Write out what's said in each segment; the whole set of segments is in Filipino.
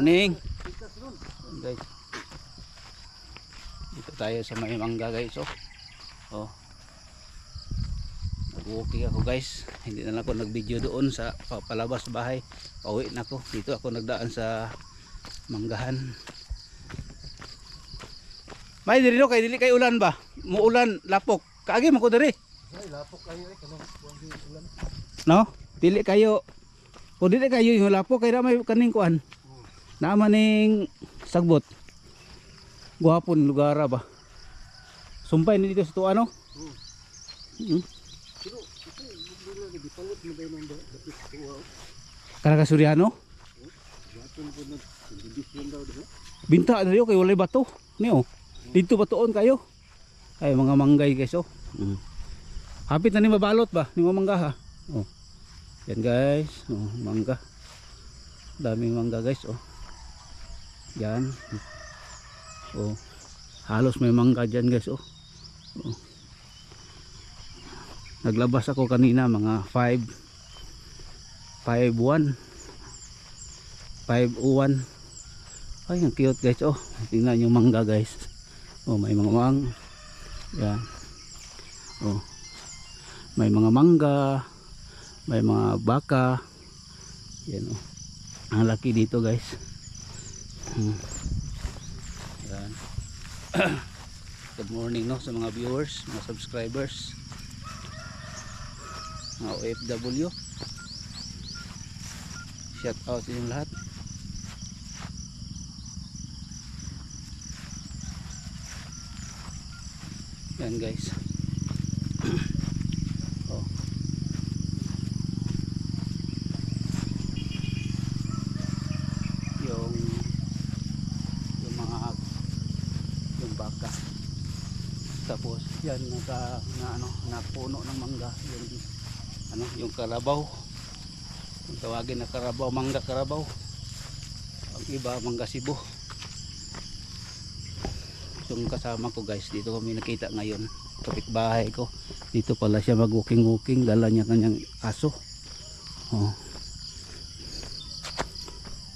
Morning guys, dito tayo sa may mangga guys. Nag-walking ako guys, hindi na lang ako nag-video doon sa palabas bahay. Pauwi na ako, dito ako nagdaan sa manggahan. May diri no kay dili kay ulan ba? Muulan lapok. Kaagi man ko diri. Ay lapok kayo kanang ulan. No? Dili kayo. O dili kayo yung lapok kay na may kaning kuan. Naman ning sagbot. Guwapon lugara ba? Sumpay ni dito sa tuwa no? Pero ito lagi dipalit mo dayon ng dapit tuwa. Kana ka Suryano? Gapon po nag condition daw diha. Binta na kay walay bato. Niyo. Dito batoon kayo. Ay mga manggay guys Hapit na ni mabalot ba? Ni mangga ha. Yan guys, mangga. Daming mangga guys Yan. Halos may mangga dyan guys Naglabas ako kanina mga 5:01. Ay ang cute guys tingnan yung mangga guys. May mga yan. May mga mangga, may mga baka. Yan ang laki dito guys. Yan. Good morning no sa mga viewers, mga subscribers, mga OFW. Shout out sa inyong lahat. Yan guys. yung baka. Tapos yan napuno ng mangga yung karabaw. Yung tawagin na karabaw, mangga karabaw. Ang iba mangga Cebu. Yung kasama ko guys, dito kami nakita ngayon, kapitbahay ko. Dito pala siya mag-walking, dala niya kanyang aso.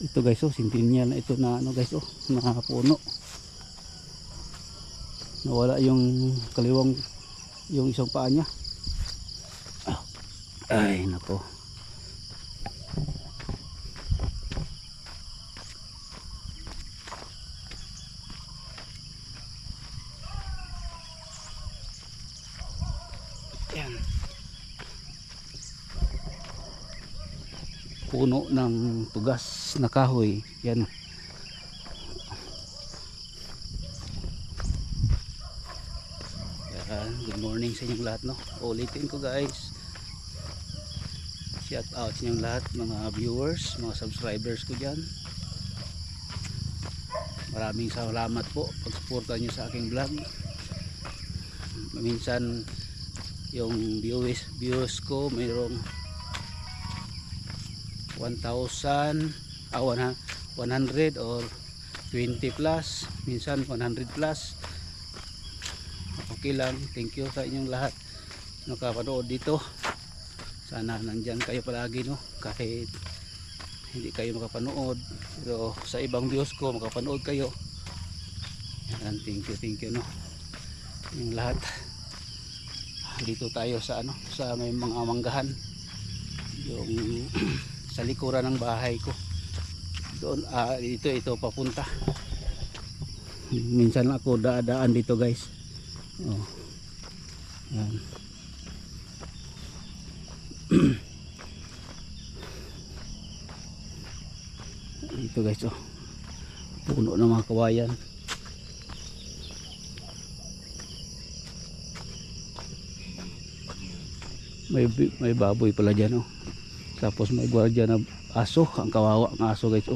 Ito guys sintinya na ito na guys na puno. Nawala yung kaliwang, yung isang paa niya. Ay nako. Yan. Puno ng tugas na kahoy. Yan. Good morning sa inyong lahat no. Ulitin ko guys. Shout out sa inyong lahat, mga viewers, mga subscribers ko dyan. Maraming salamat po pag-suporta nyo sa aking vlog. Minsan yung views ko mayroong 100 or 20 plus, minsan 100 plus. Okay lang, thank you sa inyong lahat nakapanood dito. Sana nandyan kayo palagi no, kahit hindi kayo makapanood, pero sa ibang views ko makapanood kayo. Yan, thank you no yung lahat. Dito tayo sa sa may mga manggahan, yung sa likuran ng bahay ko doon. Ito papunta. Minsan ako daan dito guys. Yan. Ito guys puno ng mga kawayan. May baboy pala dyan Tapos may gwardiya na aso. Ang kawawa ng aso guys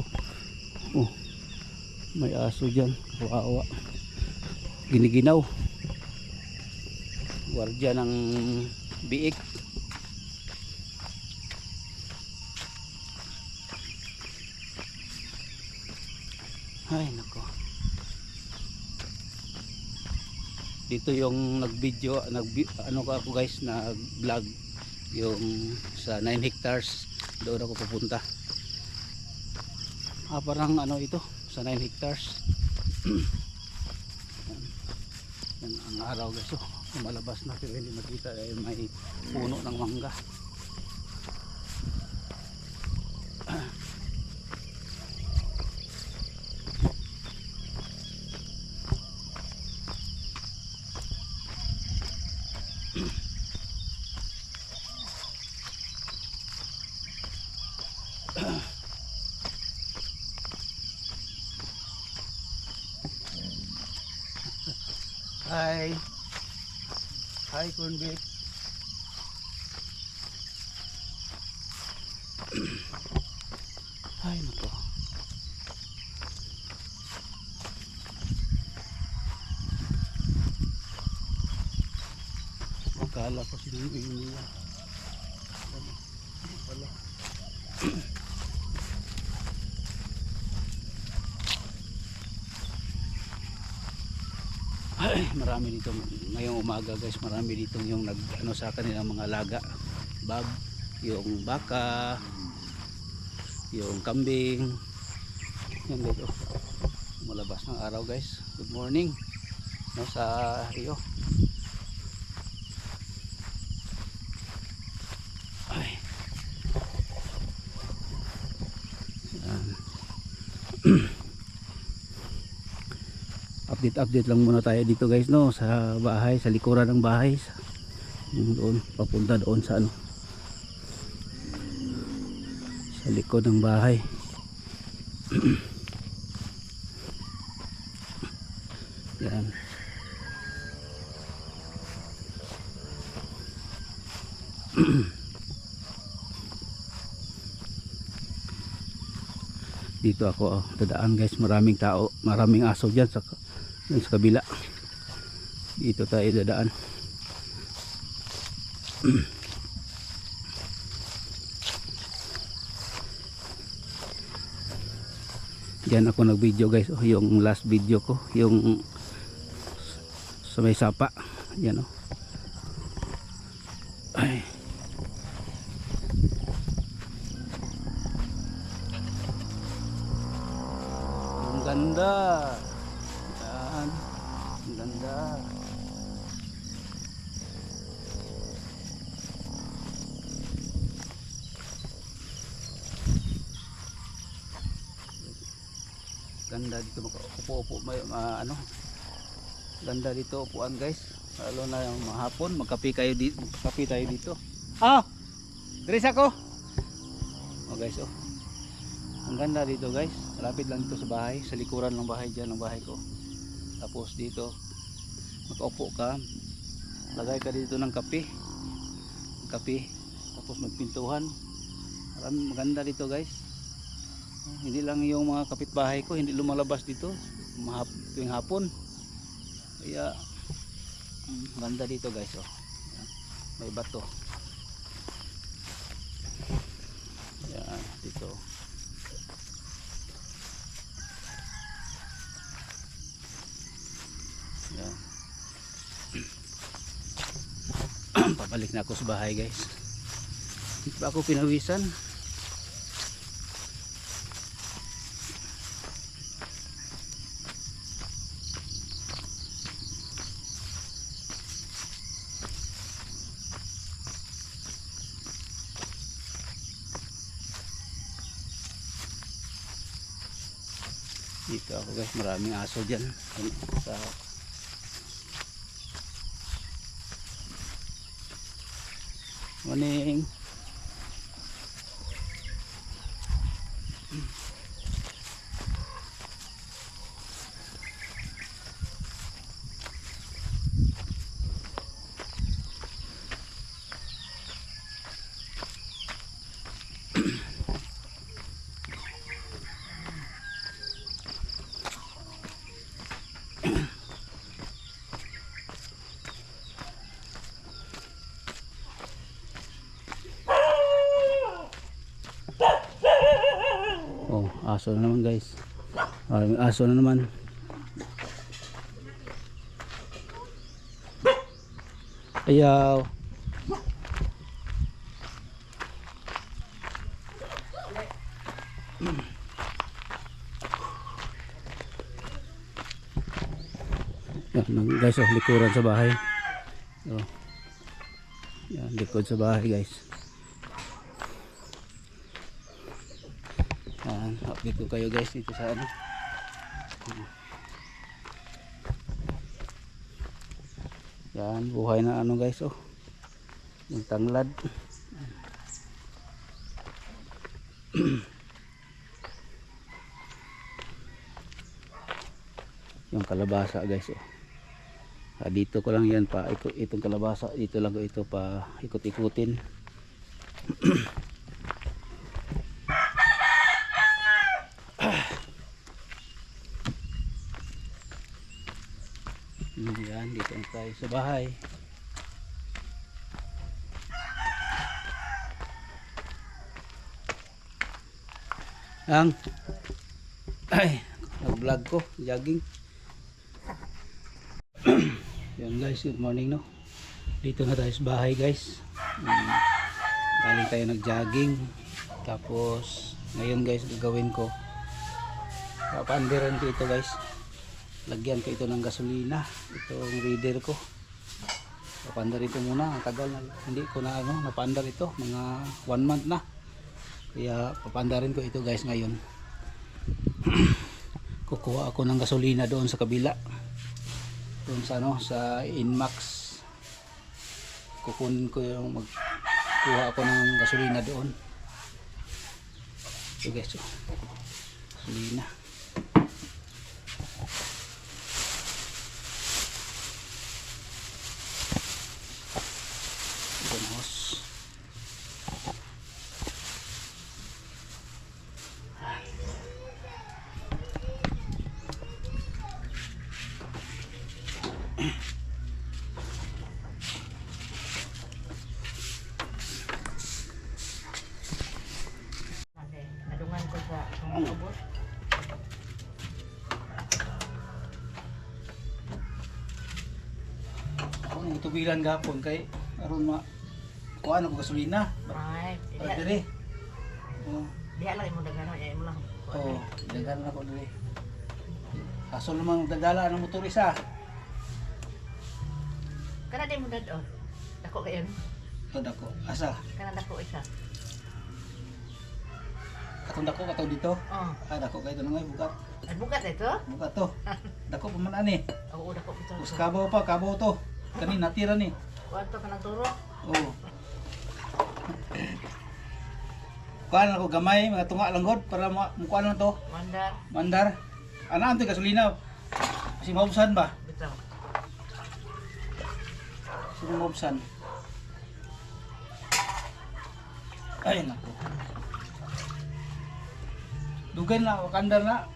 may aso dyan, kawawa, giniginaw. Gwardiya ng biik. Ay nako. Dito yung nag-video, ako guys, nag-vlog yung sa 9 hectares. Doon ako pupunta. parang ano ito sa 9 hectares. Yan ang araw guys. So, lumalabas na pero hindi makita dahil may puno ng mangga. Hi. Hi, corn beef. Ay, nako. Akala ko sinungaling niya. Wala. Ay, marami dito ngayong umaga guys, marami dito yung nag ano sa kanilang mga alaga, bag, yung baka, yung kambing. Yan guys, oh. Malabas ng araw guys. Good morning no, sa Rio. Ay. Update lang muna tayo dito guys no, sa bahay, sa likuran ng bahay, doon papunta doon sa ano, sa likod ng bahay. Yan. Dito ako dadaan guys, maraming tao, maraming aso dyan sa kabila. Dito tayo dadaan. Diyan ako nag video guys, oh, yung last video ko, yung sa may sapa. Yan oh. Ay. Ang ganda. Yan. Ang ganda. Ganda dito upo-upo, may ano, ganda dito upuan guys, lalo na yung mahapon magkape kayo dito, magkape tayo dito. Dres ako. Oh guys, oh, ang ganda dito guys, malapit lang dito sa bahay, sa likuran ng bahay dyan ng bahay ko. Tapos dito makaupo ka, lagay ka dito ng kape, tapos magpintuhan. Maganda dito guys. Hindi lang yung mga kapitbahay ko hindi lumalabas dito tuwing hapon, kaya ganda dito guys. Oh, may bato. Yan dito. Yan. Pabalik na ako sa bahay guys, hindi pa ako pinawisan. Dito ako guys, maraming aso dyan sa morning. Oh, aso na naman guys. Maraming aso na naman. Ayaw. guys, oh, likuran sa bahay. Oh. Yan, likod sa bahay guys. Yan, update ko kayo guys dito sa ano. Yan, buhay na ano guys, oh. Yung tanglad. Yung kalabasa guys, oh. Dito ko lang yan pa itong kalabasa, dito lang ko ito pa ikot-ikutin. Yan, dito na tayo sa bahay. Ang ay, nag-vlog ko, jogging. Yan guys, good morning no. Dito na tayo sa bahay guys. Galing tayo nag-jogging. Tapos ngayon guys, gagawin ko, papandiran ko ito guys. Lagyan ko ito ng gasolina, itong reader ko. Papandarin ko muna, ang tagal na hindi ko na ano, napandar ito, mga 1 month na. Kaya papandarin ko ito guys ngayon. Kukuha ako ng gasolina doon sa kabila. Doon sa ano, sa Inmax. Kukunin ko yung magkuha ako ng gasolina doon. So guys, so, gasolina. Nadungan ko sa pangabot. Ako nang tubilan gapon kay aron ma kuha ako gasolina. Ay, Para dire. Oh, diha lang mo dagano, ay mo lang. oh, dagan ako dire. Kaso namang dadala ng motor isa. Kana di mo dad. Dako kayon. Ito dako. Asa? Kana dako isa. Katong dako katong dito. Oh, Dako kay ito na ngay bukat. ay bukat ito. Bukat to. Dako pa man ani. Oo, dako ito. Us kabaw pa, kabaw to. Kani natira ni. Kuanto ka ng turo? Oh. Kuan ako gamay, mga tunga lang god para mukuan lang to. Mandar, Mandar. Ana anto gasolina. Si maubsan ba? bitaw. Si maubsan. Ay nako. Dugay na ako kandar na.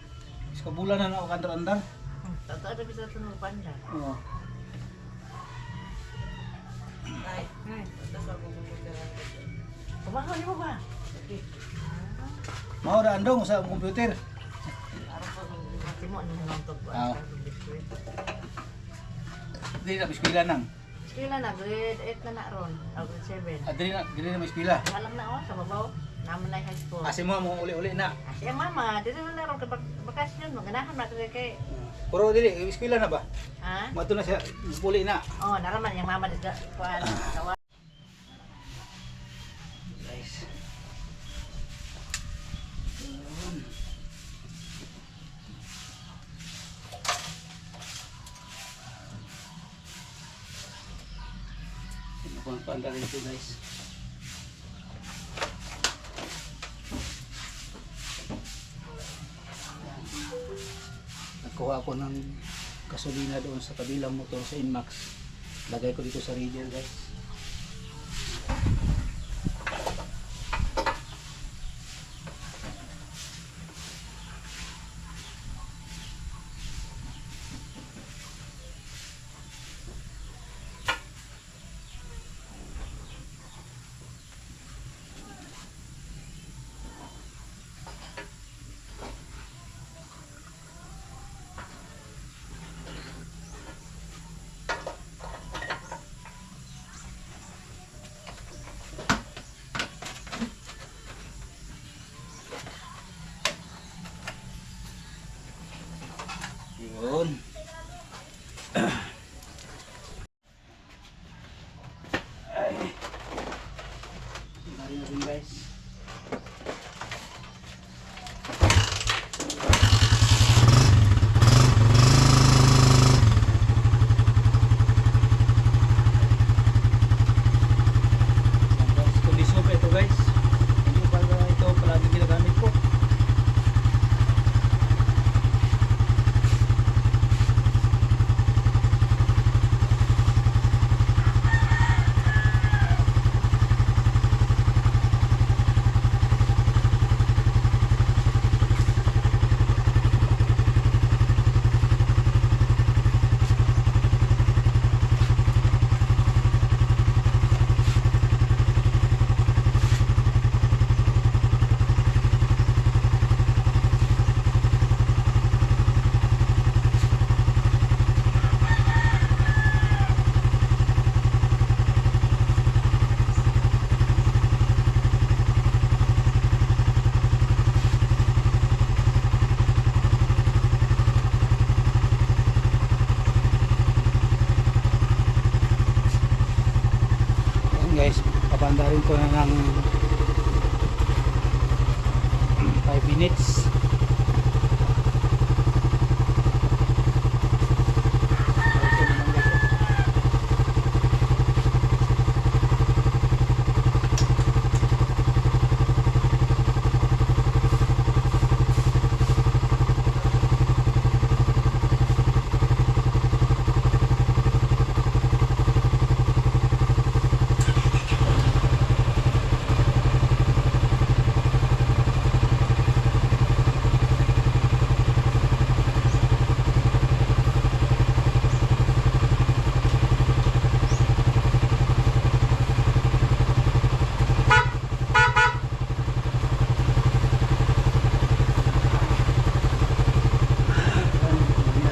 Iskabulan na ako kandar-andar. Tato ada bisa tunong pandar. Oo. Ay, tato sa kumahaw ni mo ba? Okay. Mao ra andong sa computer. Araw pa mati mo ni nangtog Ah. ba? Dili na eskwela nang. Sila na grade 8 na ron, grade 7. Dili na may eskwela. Alam na sa babaw. Naman na high school. Kasi mo uli-uli na. Siya mama, dito na ron kapag bakasyon, maganahan na kay Pero dili eskwela na ba? ha? Mato na siya uli na. Oh, naraman yung mama dito kuan kawa. Guys. Ano pang rin ito guys. Nagkuha ako ng gasolina doon sa kabilang motor sa Inmax. Lagay ko dito sa radial guys. Paanda rin ko na ng 5 minutes.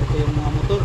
Ito yung mga motor.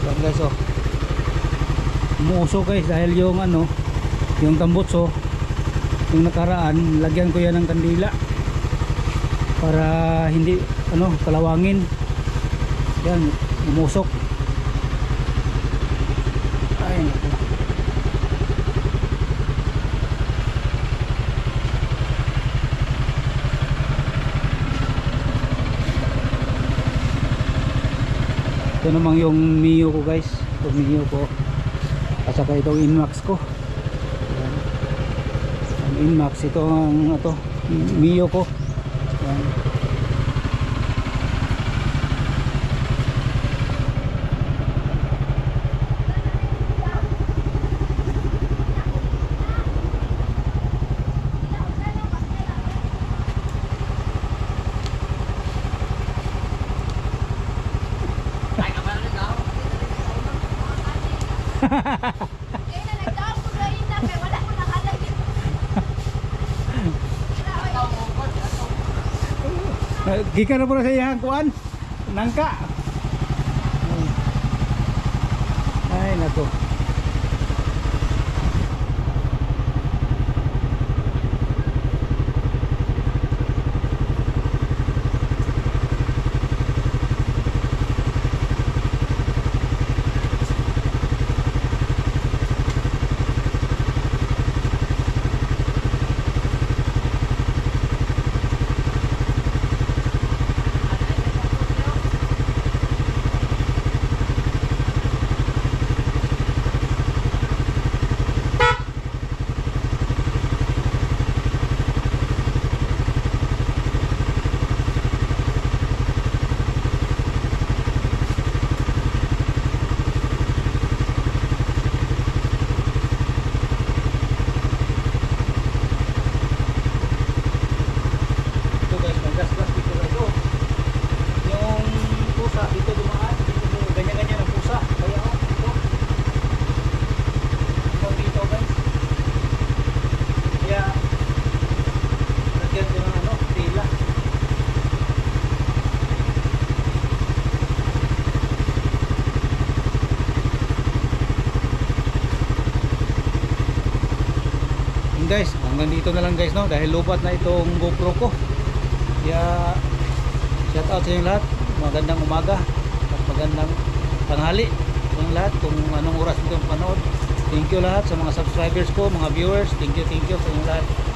Yan guys, oh. Umuuso guys dahil yung ano, yung tambutso, yung nakaraan, lagyan ko yan ng kandila para hindi ano, kalawangin. Yan, umusok. Ay, naku. Ito namang yung Mio ko guys. Ito Mio ko. At saka itong Inmax ko. Ayan. Ang Inmax, ito ang ito, Mio ko. Ayan. Kaya na nagdaon ko sa ina, kaya wala ko nakalagin. Gikan na po na sa iyang kuan. Nangka. Ay, nako. Guys, hanggang dito na lang guys, no, dahil lupat na itong GoPro ko. Kaya shout out sa inyong lahat, magandang umaga at magandang tanghali sa inyong lahat kung anong oras nito panood. Thank you lahat sa mga subscribers ko, mga viewers. Thank you sa inyong lahat.